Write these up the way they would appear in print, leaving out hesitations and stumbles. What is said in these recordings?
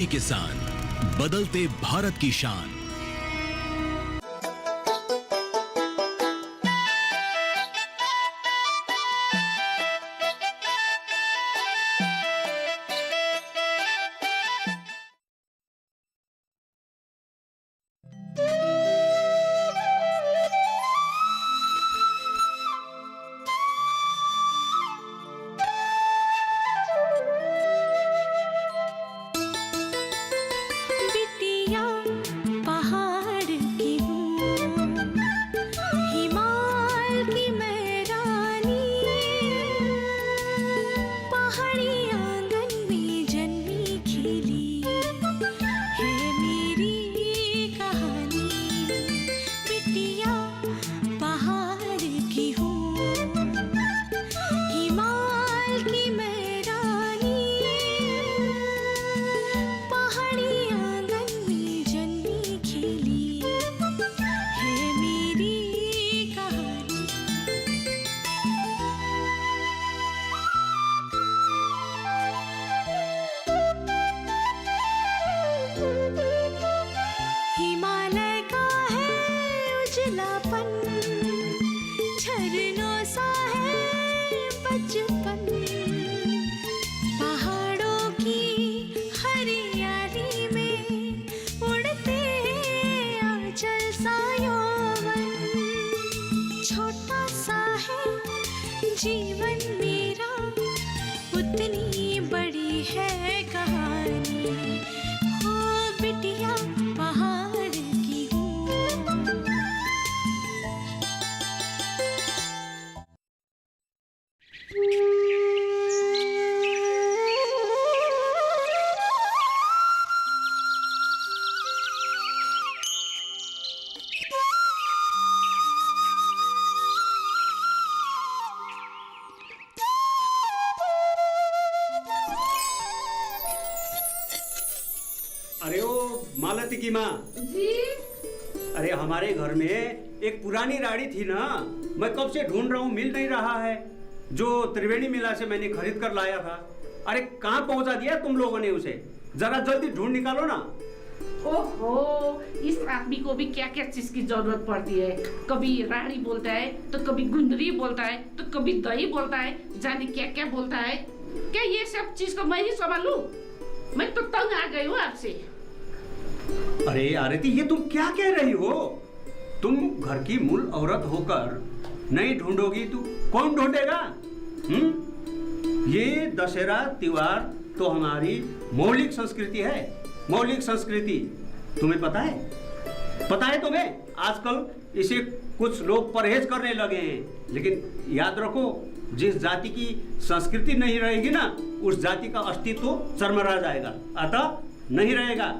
किसान, बदलते भारत की शान। जीवन मेरा उतनी बड़ी है कहानी, हो बिटिया पहाड़ की हूँ। अरे ओ मालती की माँ जी। अरे हमारे घर में एक पुरानी राड़ी थी ना, मैं कब से ढूंढ रहा हूँ, मिल नहीं रहा है। जो त्रिवेणी मेला से मैंने खरीद कर लाया था। अरे कहाँ पहुँचा दिया तुम लोगों ने उसे? जरा जल्दी ढूंढ निकालो ना। ओहो, इस आदमी को भी क्या क्या चीज की जरूरत पड़ती है। कभी राड़ी बोलता है तो कभी गुंदरी बोलता है तो कभी दही बोलता है, जाने क्या क्या बोलता है। क्या ये सब चीज को मैं ही संभालूं? मैं तो तंग आ गई हूँ आपसे। अरे आरती, ये तुम क्या कह रही हो? तुम घर की मूल औरत होकर नहीं ढूंढोगी तो कौन ढूंढेगा? ये दशहरा त्योहार तो हमारी मौलिक संस्कृति है। मौलिक संस्कृति तुम्हें पता है? पता है तुम्हें? आजकल इसे कुछ लोग परहेज करने लगे हैं, लेकिन याद रखो, जिस जाति की संस्कृति नहीं रहेगी ना, उस जाति का अस्तित्व चरमरा जाएगा, अतः नहीं रहेगा।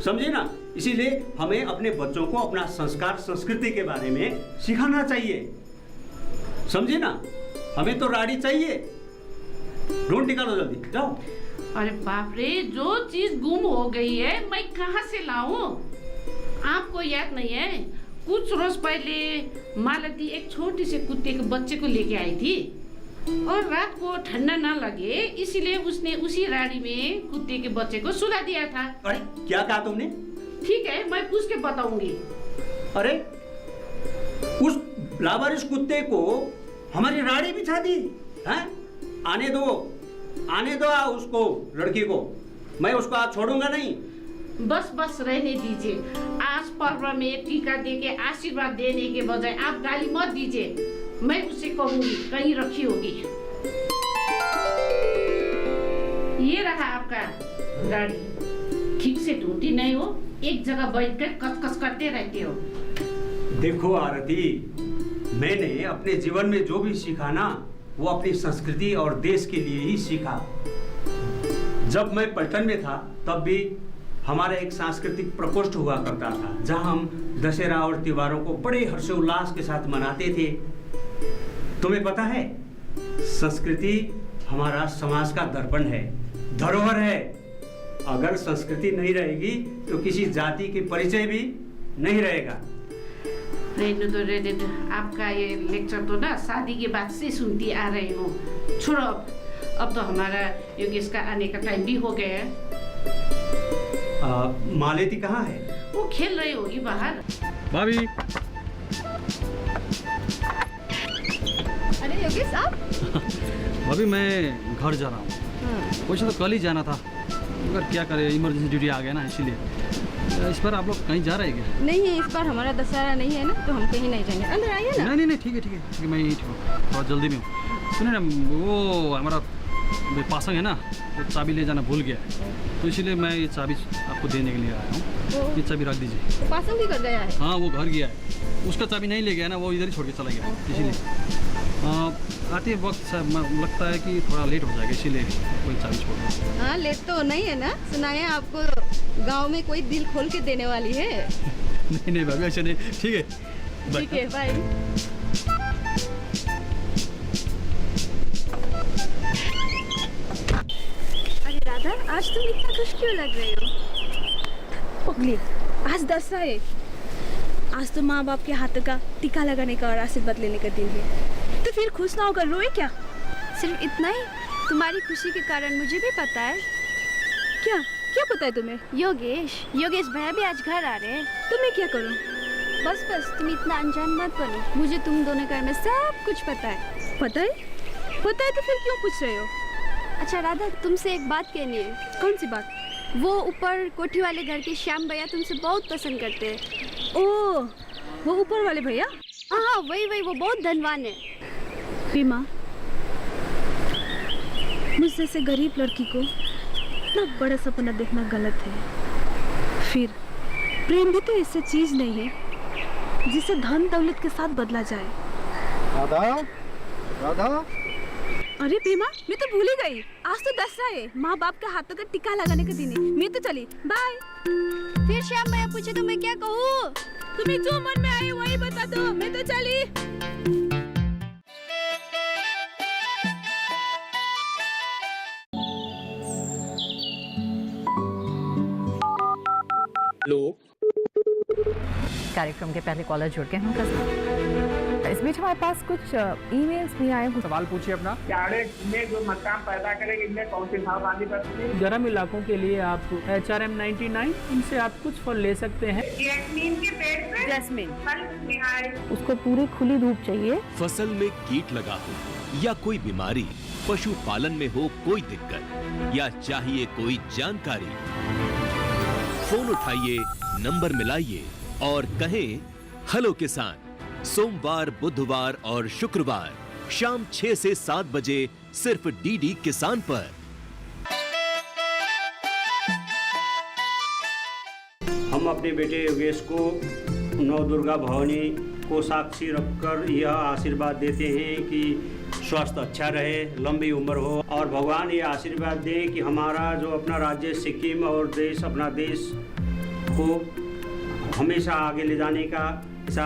समझे ना? इसीलिए हमें अपने बच्चों को अपना संस्कार संस्कृति के बारे में सिखाना चाहिए। समझे ना? हमें तो राड़ी चाहिए। ढूंढ निकालो जल्दी, जाओ। अरे बाप रे, जो चीज गुम हो गई है मैं कहाँ से लाऊं? आपको याद नहीं है? कुछ रोज पहले मालती एक छोटे से कुत्ते के बच्चे को लेके आई थी और रात को ठंडा ना लगे इसीलिए उसने उसी राड़ी में कुत्ते के बच्चे को सुला दिया था। अरे क्या कहा तुमने? ठीक है, मैं पूछ के बताऊंगी। अरे उस लावारिस कुत्ते को हमारी राड़ी बिछा दी है? आने दो उसको, लड़की को। मैं उसको आज छोड़ूंगा नहीं। बस बस रहने दीजिए। आज पर्व में टीका देके आशीर्वाद देने के बजाय आप गाली मत दीजिए। मैं उससे कहूंगी कहीं रखी होगी। ये रहा आपका गाड़ी। ठीक से ढूंढती नहीं हो, एक जगह बैठकर कसकस करते रहते हो। देखो आरती, मैंने अपने जीवन में जो भी सीखा ना, वो अपनी संस्कृति और देश के लिए ही सीखा। जब मैं पलटन में था तब भी हमारा एक सांस्कृतिक प्रकोष्ठ हुआ करता था, जहां हम दशहरा और त्योहारों को बड़े हर्षोल्लास के साथ मनाते थे। तुम्हें पता है, संस्कृति हमारा समाज का दर्पण है, धरोहर है। अगर संस्कृति नहीं रहेगी तो किसी जाति की परिचय भी नहीं रहेगा। रहने दो। आपका ये लेक्चर तो ना शादी के बाद से सुनती आ रही हूँ। छोड़ो, अब तो हमारा योगेश का आने का टाइम भी हो गया है। मालती कहाँ है? वो खेल रही होगी बाहर। भाभी। अरे योगेश आप? भाभी मैं घर जा रहा हूँ। वैसे तो कल ही जाना था, मगर क्या करें इमरजेंसी ड्यूटी आ गया ना, इसीलिए। इस बार आप लोग कहीं जा रहे हैं क्या? नहीं, इस बार हमारा दशहरा नहीं है ना, तो हम कहीं नहीं जाएंगे। अंदर आइए ना। नहीं ठीक है, मैं यहीं ठीक हूँ, थोड़ा जल्दी में हूँ। सुनिए ना, वो हमारा पासंग है ना, वो चाबी ले जाना भूल गया है, तो इसीलिए मैं ये चाबी आपको देने के लिए आया हूँ। ये चाबी रख दीजिए। पासंग भी कर गया है? हाँ, वो घर गया है, उसका चाबी नहीं ले गया ना, वो इधर ही छोड़ के चला गया, इसीलिए आते वक्त लगता है कि थोड़ा लेट हो जाएगा, इसीलिए कोई चाबी छोड़ दो। हाँ, लेट तो नहीं है ना, सुनाए आपको गांव में कोई दिल खोल के देने वाली है। नहीं भाभी, ऐसे नहीं। ठीक है, ठीक है, बाय। अरे राधा, आज तुम इतना खुश क्यों लग रही हो? पगली, आज दशहरा है। आज तो माँ बाप के हाथों का टीका लगाने का और आशीर्वाद लेने का दिन है, तो फिर खुश ना होकर रोए क्या? सिर्फ इतना ही? तुम्हारी खुशी के कारण मुझे भी पता है। क्या क्या पता है तुम्हें? योगेश भैया भी आज घर आ रहे हैं। तो मैं क्या करूँ? बस तुम इतना अनजान मत बनो, मुझे तुम दोनों के बारे में सब कुछ पता है। पता है तो फिर क्यों पूछ रहे हो? अच्छा राधा, तुमसे एक बात कहनी है। कौन सी बात? वो ऊपर कोठी वाले घर के श्याम भैया तुमसे बहुत पसंद करते हैं। ओह, वो ऊपर वाले भैया? हाँ, वही, वो बहुत धनवान है। बीमा, मुझ जैसे गरीब लड़की को इतना बड़ा सपना देखना गलत है। फिर प्रेम भी तो ऐसी चीज नहीं है जिसे धन दौलत के साथ बदला जाए। राधा। अरे बीमा, मैं तो भूल ही गई, आज तो दशहरा है, माँ बाप के हाथों का टीका लगाने का दिन है। मैं तो चली, बाय। फिर श्याम भैया पूछे तो मैं क्या कहूँ? तुम्हें जो मन में आए वही बता दो, मैं तो चली। लो, कार्यक्रम के पहले कॉलर जुड़ गए हैं उनका साथ। इस बीच हमारे पास कुछ ईमेल्स भी आए हैं। सवाल पूछिए अपना। में जो मकान पैदा करेंगे, इनमें कौन सी सावधानी बरतनी है? गर्म इलाकों के लिए आप HRM 99, इनसे आप कुछ फल ले सकते हैं। जैस्मीन के पेड़ पे जैस्मिन, फल निहार। उसको पूरी खुली धूप चाहिए। फसल में कीट लगा हो या कोई बीमारी, पशुपालन में हो कोई दिक्कत या चाहिए कोई जानकारी, फोन उठाइए, नंबर मिलाइए और कहें हेलो किसान। सोमवार, बुधवार और शुक्रवार शाम 6 से 7 बजे सिर्फ DD किसान पर। हम अपने बेटे योगेश को नव दुर्गा भवानी को साक्षी रखकर यह आशीर्वाद देते हैं कि स्वास्थ्य अच्छा रहे, लंबी उम्र हो, और भगवान ये आशीर्वाद दे कि हमारा जो अपना राज्य सिक्किम और देश, अपना देश को हमेशा आगे ले जाने का ऐसा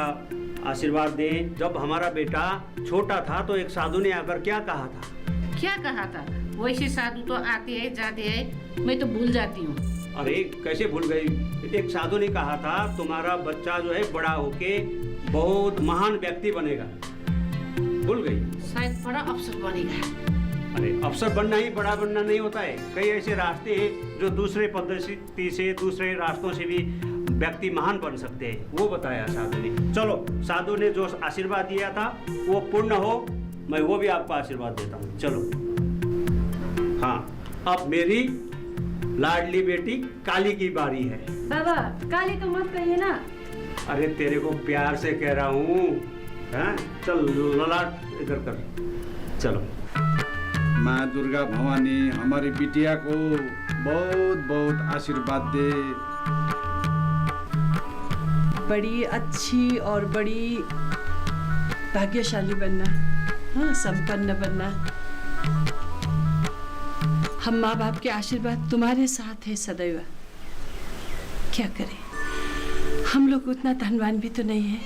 आशीर्वाद दें। जब हमारा बेटा छोटा था तो एक साधु ने आकर क्या कहा था? क्या कहा था? वैसे साधु तो आते हैं जाते हैं, मैं तो भूल जाती हूँ। अरे कैसे भूल गई? एक साधु ने कहा था तुम्हारा बच्चा जो है बड़ा होके बहुत महान व्यक्ति बनेगा। भूल गई? शायद बड़ा अफसर बनेगा। अरे अफसर बनना ही बड़ा बनना नहीं होता है। कई ऐसे रास्ते हैं जो दूसरे पद्धति से, दूसरे रास्तों से भी व्यक्ति महान बन सकते हैं, वो बताया साधु ने। चलो, साधु ने जो आशीर्वाद दिया था वो पूर्ण हो, मैं वो भी आपको आशीर्वाद देता हूँ। चलो। हाँ, अब मेरी लाडली बेटी काली की बारी है। बाबा, काली तो मत कहिए ना। अरे तेरे को प्यार से कह रहा हूँ। हाँ, चल ललाट इधर कर। चलो। माँ दुर्गा भवानी हमारी बिटिया को बहुत बहुत आशीर्वाद दे। बड़ी अच्छी और बड़ी भाग्यशाली बनना, हाँ, संपन्न बनना। हम माँ बाप के आशीर्वाद तुम्हारे साथ है सदैव। क्या करें, हम लोग उतना धनवान भी तो नहीं है।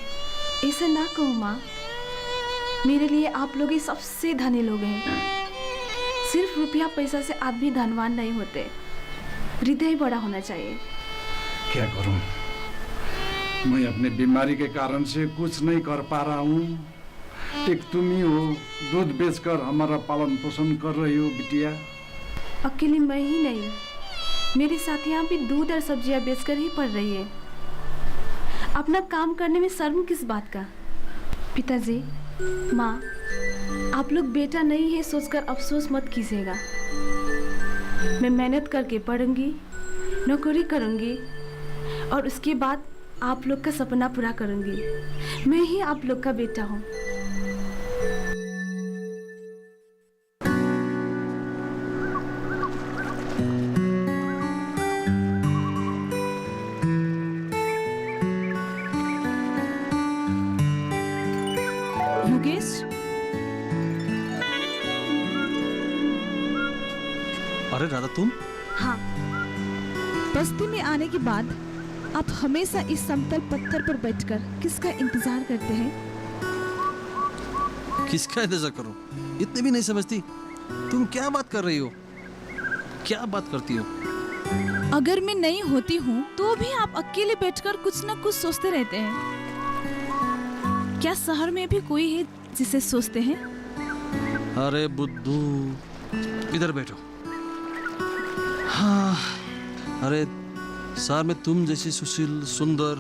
ऐसा ना कहो माँ, मेरे लिए आप लोग ही सबसे धनी लोग हैं। सिर्फ रुपया पैसा से आदमी धनवान नहीं होते, हृदय बड़ा होना चाहिए। क्या करूं, मैं अपने बीमारी के कारण से कुछ नहीं कर पा रहा हूँ। एक तुम ही हो, दूध बेचकर हमारा पालन पोषण कर रही हो बिटिया। अकेले मैं ही नहीं, मेरी साथियाँ भी दूध और सब्जियाँ बेचकर ही पढ़ रही है। अपना काम करने में शर्म किस बात का? पिताजी, माँ, आप लोग बेटा नहीं है सोचकर अफसोस मत कीजिएगा। मैं मेहनत करके पढ़ूंगी, नौकरी करूंगी और उसके बाद आप लोग का सपना पूरा करूंगी। मैं ही आप लोग का बेटा हूँ। योगेश, अरे राधा तुम? हाँ, बस्ती में आने के बाद आप हमेशा इस समतल पत्थर पर बैठकर किसका इंतजार करते हैं? किसका इंतजार करूं? इतने भी नहीं समझती? तुम क्या बात कर रही हो? क्या बात करती हो? अगर मैं नहीं होती हूँ तो भी आप अकेले बैठकर कुछ न कुछ सोचते रहते हैं। क्या शहर में भी कोई है जिसे सोचते हैं? अरे बुद्धू, इधर बैठो। हाँ, अरे शहर में तुम जैसी सुशील, सुंदर,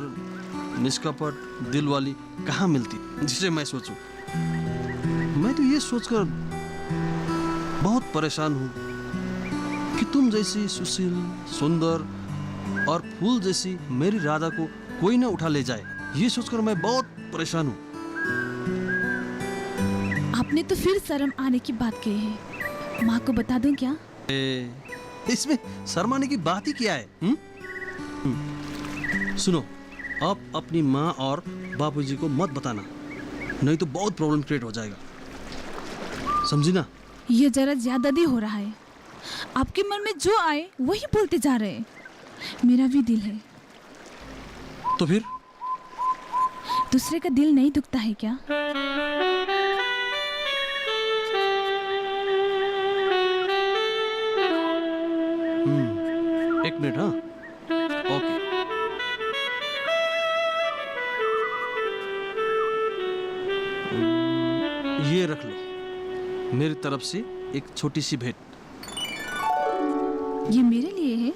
निष्कपट, दिल वाली कहाँ मिलती जिसे मैं सोचूं? मैं तो ये सोचकर बहुत परेशान हूँ कि तुम जैसी सुशील, सुंदर और फूल जैसी मेरी राधा को कोई ना उठा ले जाए। ये सोचकर मैं बहुत परेशान हूँ। आपने तो फिर शर्म आने की बात कही है। माँ को बता दूं क्या? इसमें शर्माने की बात ही क्या है? सुनो, आप अपनी माँ और बापूजी को मत बताना, नहीं तो बहुत प्रॉब्लम क्रिएट हो जाएगा, समझी ना? ये जरा ज्यादा ही हो रहा है। आपके मन में जो आए वही बोलते जा रहे हैं। मेरा भी दिल है। तो फिर दूसरे का दिल नहीं दुखता है क्या? एक मिनट। हाँ, ओके। ये रख लो, मेरी तरफ से एक छोटी सी भेंट। ये मेरे लिए है?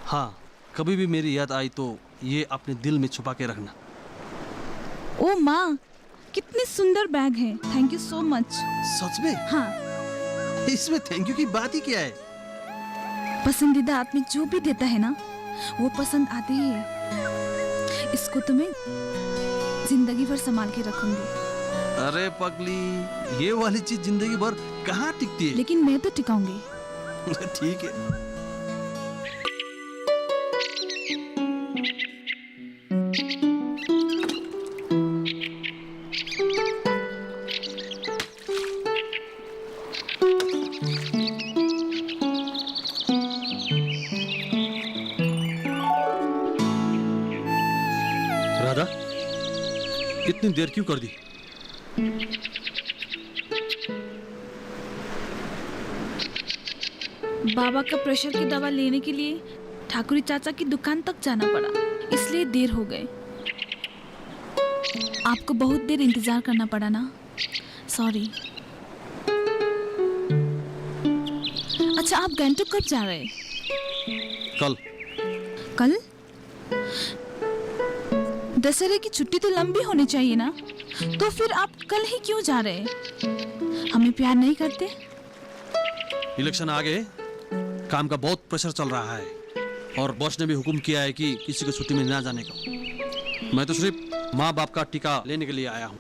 हाँ, कभी भी मेरी याद आई तो ये अपने दिल में छुपा के रखना। ओ माँ, कितनी सुंदर बैग है। Thank you so much. सच में? हाँ। इसमें थैंक यू की बात ही क्या है? पसंदीदा आदमी जो भी देता है ना, वो पसंद आती ही है। इसको तो मैं जिंदगी भर संभाल के रखूंगी। अरे पगली, ये वाली चीज जिंदगी भर कहाँ टिकती है? लेकिन मैं तो टिकाऊंगी। ठीक है। राधा, इतनी देर क्यों कर दी? बाबा का प्रेशर की दवा लेने के लिए ठाकुरी चाचा की दुकान तक जाना पड़ा, इसलिए देर हो गए। आपको बहुत देर इंतजार करना पड़ा ना, सॉरी। अच्छा, आप गंटोक कब जा रहे हैं? कल। कल? दशहरे की छुट्टी तो लंबी होनी चाहिए ना, तो फिर आप कल ही क्यों जा रहे हैं? हमें प्यार नहीं करते? इलेक्शन आ गए, काम का बहुत प्रेशर चल रहा है और बॉस ने भी हुक्म किया है कि किसी को छुट्टी में ना जाने का। मैं तो सिर्फ माँ बाप का टीका लेने के लिए आया हूँ।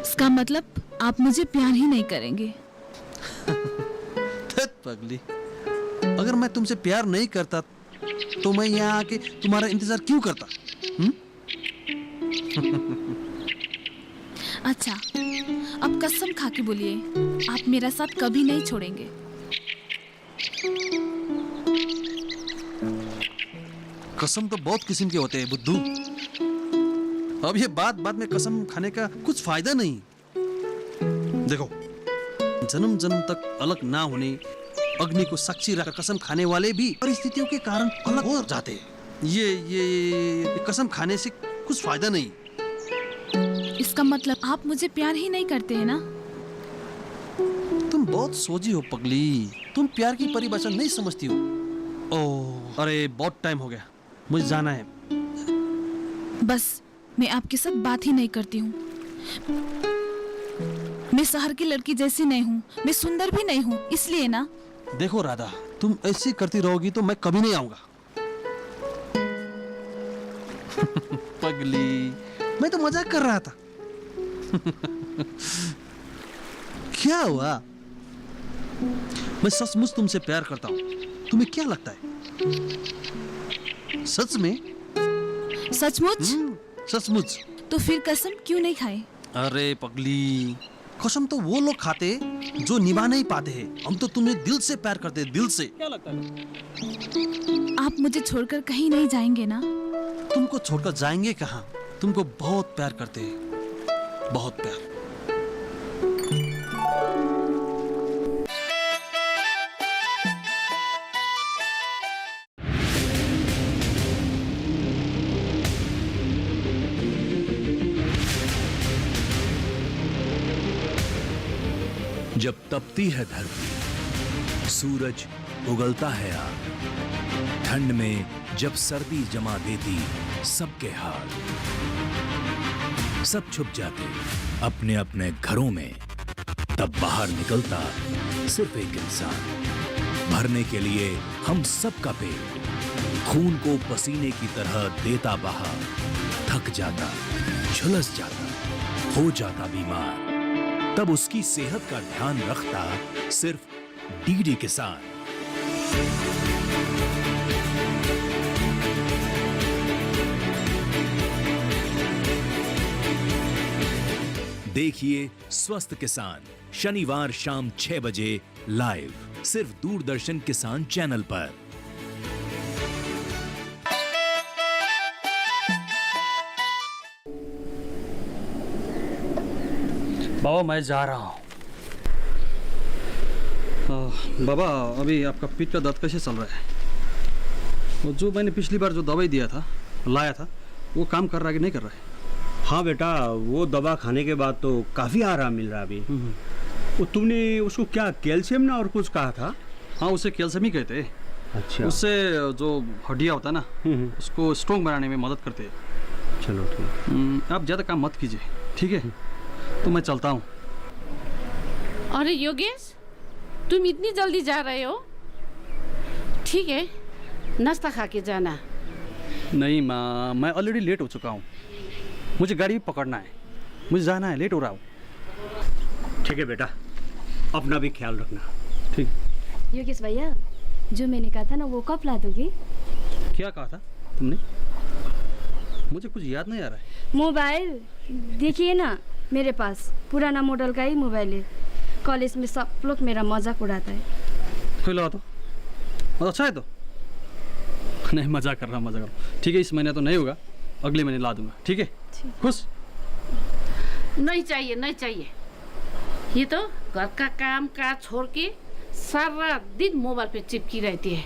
इसका मतलब आप मुझे प्यार ही नहीं करेंगे? पगली, अगर मैं तुमसे प्यार नहीं करता तो मैं यहाँ आके तुम्हारा इंतजार क्यों करता? अच्छा, अब कसम खा के बोलिए, आप मेरा साथ कभी नहीं छोड़ेंगे। कसम तो बहुत किस्म के होते हैं बुद्धू। अब ये बात में कसम खाने का कुछ फायदा नहीं। देखो, जन्म जन्म तक अलग ना होने, अग्नि को साक्षी रखकर कसम खाने वाले भी परिस्थितियों के कारण अलग हो जाते हैं। ये कसम खाने से कुछ फायदा नहीं। इसका मतलब आप मुझे प्यार ही नहीं करते हैं ना? तुम बहुत सोची हो पगली, तुम प्यार की परिभाषा नहीं समझती हो। ओह अरे बहुत टाइम हो गया, मुझे जाना है। बस मैं आपके साथ बात ही नहीं करती हूँ। मैं शहर की लड़की जैसी नहीं हूँ, मैं सुंदर भी नहीं हूँ, इसलिए ना। देखो राधा, तुम ऐसी करती रहोगी तो मैं कभी नहीं आऊंगा। पगली, मैं तो मजाक कर रहा था। क्या हुआ? मैं सचमुच तुमसे प्यार करता हूँ। तुम्हें क्या लगता है? सच में? सचमुच? सचमुच। तो फिर कसम क्यों नहीं खाए? अरे पगली, कसम तो वो लोग खाते जो निभा नहीं पाते हैं। हम तो तुम्हें दिल से प्यार करते हैं, दिल से। क्या लगता है? आप मुझे छोड़कर कहीं नहीं जाएंगे ना? तुमको छोड़कर जाएंगे कहाँ? तुमको बहुत प्यार करते हैं, बहुत प्यार। जब तपती है धरती, सूरज उगलता है आग, ठंड में जब सर्दी जमा देती सबके हाल, सब छुप जाते अपने अपने घरों में, तब बाहर निकलता सिर्फ एक इंसान, भरने के लिए हम सबका पेट, खून को पसीने की तरह देता बहा, थक जाता, झुलस जाता, हो जाता बीमार, तब उसकी सेहत का ध्यान रखता सिर्फ डीडी किसान। देखिए स्वस्थ किसान शनिवार शाम 6 बजे लाइव, सिर्फ दूरदर्शन किसान चैनल पर। बाबा मैं जा रहा हूँ। बाबा अभी आपका पीठ का दर्द कैसे चल रहा है? वो जो मैंने पिछली बार जो दवाई दिया था, लाया था, वो काम कर रहा है कि नहीं कर रहा है? हाँ बेटा, वो दवा खाने के बाद तो काफ़ी आराम मिल रहा है अभी। वो तुमने उसको क्या कैल्शियम ना और कुछ कहा था? हाँ उसे कैल्शियम ही कहते हैं। अच्छा। उससे जो हड्डियाँ होता है ना, उसको स्ट्रॉन्ग बनाने में मदद करते हैं। चलो ठीक। आप ज़्यादा काम मत कीजिए, ठीक है? तो मैं चलता हूँ। अरे योगेश, तुम इतनी जल्दी जा रहे हो? ठीक है, नाश्ता खा के जाना। नहीं माँ, मैं ऑलरेडी लेट हो चुका हूँ, मुझे गाड़ी भी पकड़ना है, मुझे जाना है, लेट हो रहा हूँ। ठीक है बेटा, अपना भी ख्याल रखना। ठीक। योगेश भैया, जो मैंने कहा था ना वो कब ला दोगे? क्या कहा था तुमने? मुझे कुछ याद नहीं आ रहा है। मोबाइल देखिए ना, मेरे पास पुराना मॉडल का ही मोबाइल है। कॉलेज में सब लोग मेरा मजाक उड़ाता है। कोई लगा तो अच्छा है तो। नहीं मजाक कर रहा, मजाक कर रहा। ठीक है, इस महीने तो नहीं होगा, अगले महीने ला दूंगा, ठीक है? खुश? नहीं चाहिए, नहीं चाहिए। ये तो घर का काम काज छोड़ के सारा दिन मोबाइल पे चिपकी रहती है।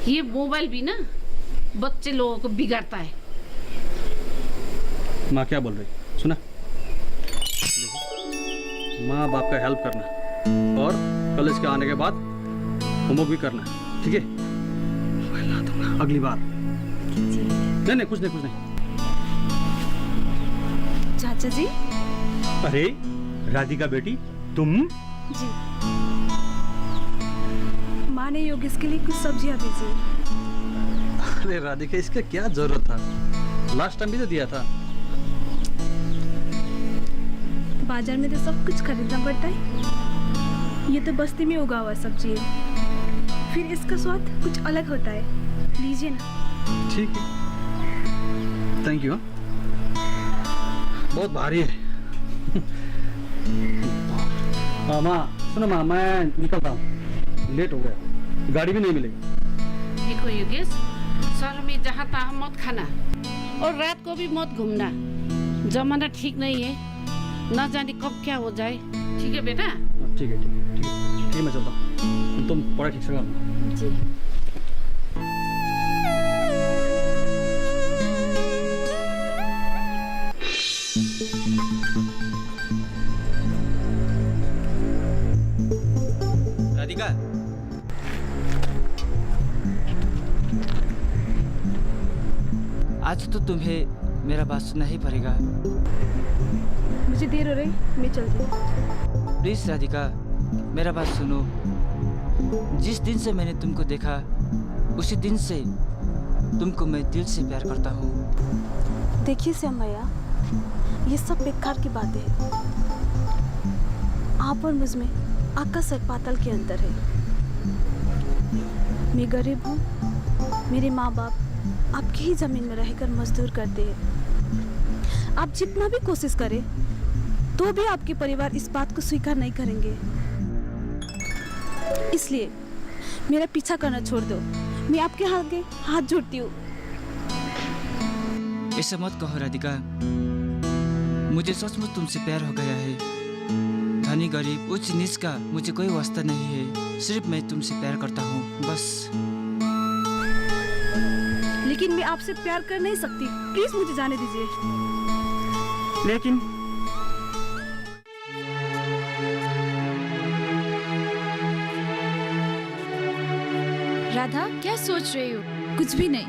ये मोबाइल भी ना बच्चे लोगों को बिगाड़ता है। माँ क्या बोल रही, सुना? माँ बाप का हेल्प करना और कॉलेज के आने के बाद होमवर्क भी करना, ठीक है? ला दूंगा अगली बार। नहीं कुछ नहीं, कुछ नहीं। चाचा जी। अरे राधिका बेटी, तुम? जी। माँ ने योगेश के लिए कुछ सब्जियां भेजी। अरे राधिका, इसका क्या जरूरत था? लास्ट टाइम भी तो दिया था। बाजार में तो सब कुछ खरीदना पड़ता है, ये तो बस्ती में उगा हुआ सब्जी है, फिर इसका स्वाद कुछ अलग होता है। लीजिए ना। ठीक है, थैंक यू। बहुत भारी है। माँ सुनो माँ, मैं निकलता हूँ, लेट हो गया, गाड़ी भी नहीं मिलेगी। देखो योगेश, शहर में जहाँ तहाँ मत खाना और रात को भी मत घूमना। जमाना ठीक नहीं है, ना जाने कब क्या हो जाए। ठीक है बेटा? ठीक है, मैं चलता हूँ। तुम पढ़ाई ठीक से करना। जी। राधिका, आज तो तुम्हें मेरा बात सुनना ही पड़ेगा। मुझे देर हो रही, मैं चलती हूँ। प्लीज राधिका, मेरा बात सुनो। जिस दिन से मैंने तुमको देखा उसी दिन से तुमको मैं दिल से प्यार करता हूँ। देखिए श्याम भैया, ये सब बेकार की बातें हैं। आप और मुझ में आकाश और पाताल के अंतर है। मैं गरीब हूँ, मेरे माँ बाप आपकी ही जमीन में रहकर मजदूर करते हैं। आप जितना भी कोशिश करें तो भी आपके परिवार इस बात को स्वीकार नहीं करेंगे। इसलिए मेरा पीछा करना छोड़ दो। मैं आपके आगे हाथ जोड़ती हूँ। ऐसा मत कहो राधिका, मुझे सचमुच तुमसे प्यार हो गया है। धनी गरीब उच्च नीच का मुझे कोई वास्ता नहीं है, सिर्फ मैं तुमसे प्यार करता हूँ बस। लेकिन मैं आपसे प्यार कर नहीं सकती, प्लीज मुझे जाने दीजिए। लेकिन राधा, क्या सोच रही हो? कुछ भी नहीं,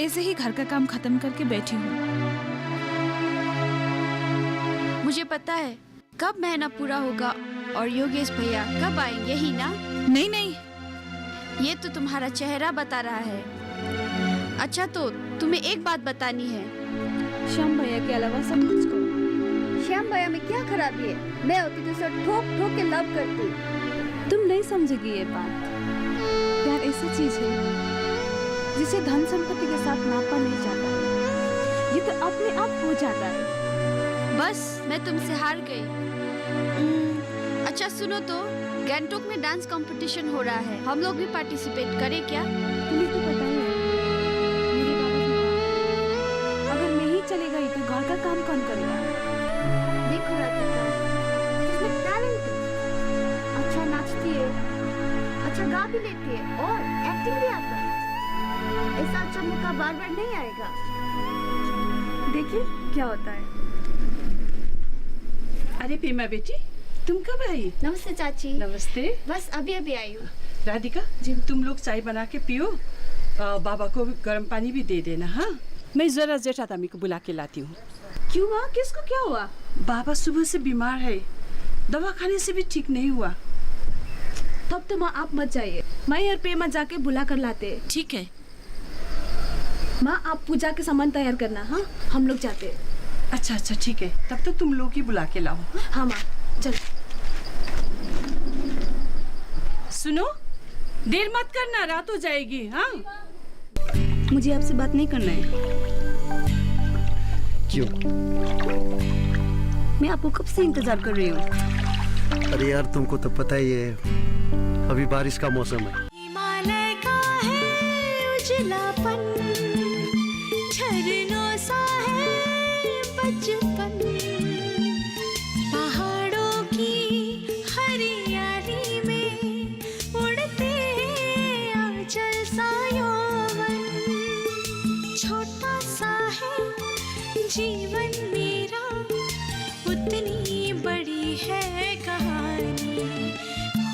ऐसे ही घर का काम खत्म करके बैठी हूँ। मुझे पता है कब महीना पूरा होगा और योगेश भैया कब आएंगे ही ना? नहीं नहीं, ये तो तुम्हारा चेहरा बता रहा है। अच्छा तो तुम्हें एक बात बतानी है। श्याम भैया के अलावा सब कुछ करो। श्याम भैया में क्या खराबी है? मैं होती तो सब ठोक ठोक के लव करती। तुम नहीं समझेगी ये बात। प्यार ऐसी चीज है जिसे धन संपत्ति के साथ नापा नहीं जाता। ये तो अपने आप हो जाता है। बस मैं तुमसे हार गई। अच्छा सुनो तो, गैंगटॉक में डांस कंपटीशन हो रहा है, हम लोग भी पार्टिसिपेट करें क्या? तुम्हें तो पता ही है मेरे बाबा की बात। अगर मैं ही चली गई तो घर का काम कौन करेगा? देखो राधिका, इसमें टैलेंट है, अच्छा नाचती है, अच्छा गा भी लेती है और एक्टिंग भी आता है। ऐसा अच्छा मौका बार बार नहीं आएगा। देखिए क्या होता है। अरे पीमा बेटी, तुम कब आई? नमस्ते चाची। नमस्ते। बस अभी अभी आई हूँ। राधिका जी, तुम लोग चाय बना के पियो, बाबा को गर्म पानी भी दे देना। हाँ, मैं जरा जेठातामी को बुला के लाती हूँ। क्यों माँ, किसको क्या हुआ? बाबा सुबह से बीमार है, दवा खाने से भी ठीक नहीं हुआ। तब तो माँ आप मत जाइए, मैं और पेमा जाके बुला कर लाते। ठीक है माँ, आप पूजा के सामान तैयार करना। हाँ, हम लोग जाते हैं। अच्छा अच्छा ठीक है, तब तो तुम लोग ही बुला के लाओ। हाँ माँ, चल। सुनो, देर मत करना, रात हो जाएगी। हाँ, मुझे आपसे बात नहीं करना है। क्यों? मैं आपको कब से इंतजार कर रही हूँ। अरे यार, तुमको तो पता ही है, अभी बारिश का मौसम है। हिमालय का है उजलापन, झरनों सा है बचपन, पहाड़ों की हरियाली में उड़ते आंचल सा यौवन, छोटा सा है जीवन मेरा, उतनी बड़ी है कहानी।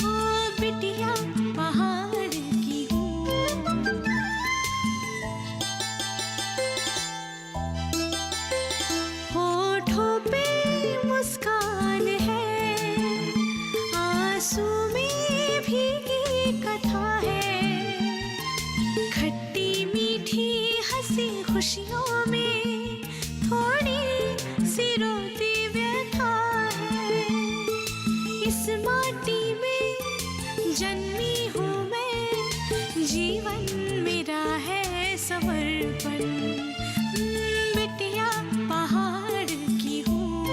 हो बिटिया पहाड़ की हूँ, होठों पे मुस्कान है, आंसू में भीगी कथा है, खट्टी मीठी हंसी खुशियों में थोड़ी सी रोती व्यथा है। इस माटी में जन्मी हूँ मैं, जीवन मेरा है समर्पण, बिटिया पहाड़ की हूँ,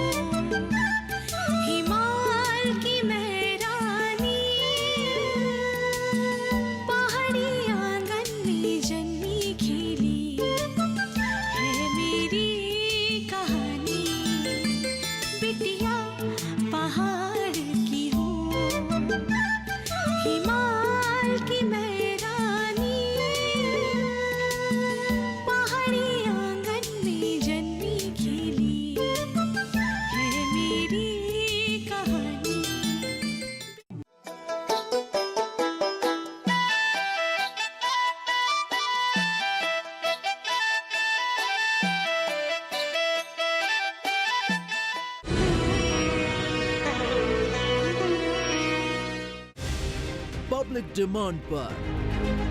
हिमाल की मैं रानी, पहाड़ी आंगन में जन्मी खिली है मेरी कहानी, बिटिया पहाड़ की हूँ, हिमाल की मैं रानी, पहाड़ी पब्लिक डिमांड पर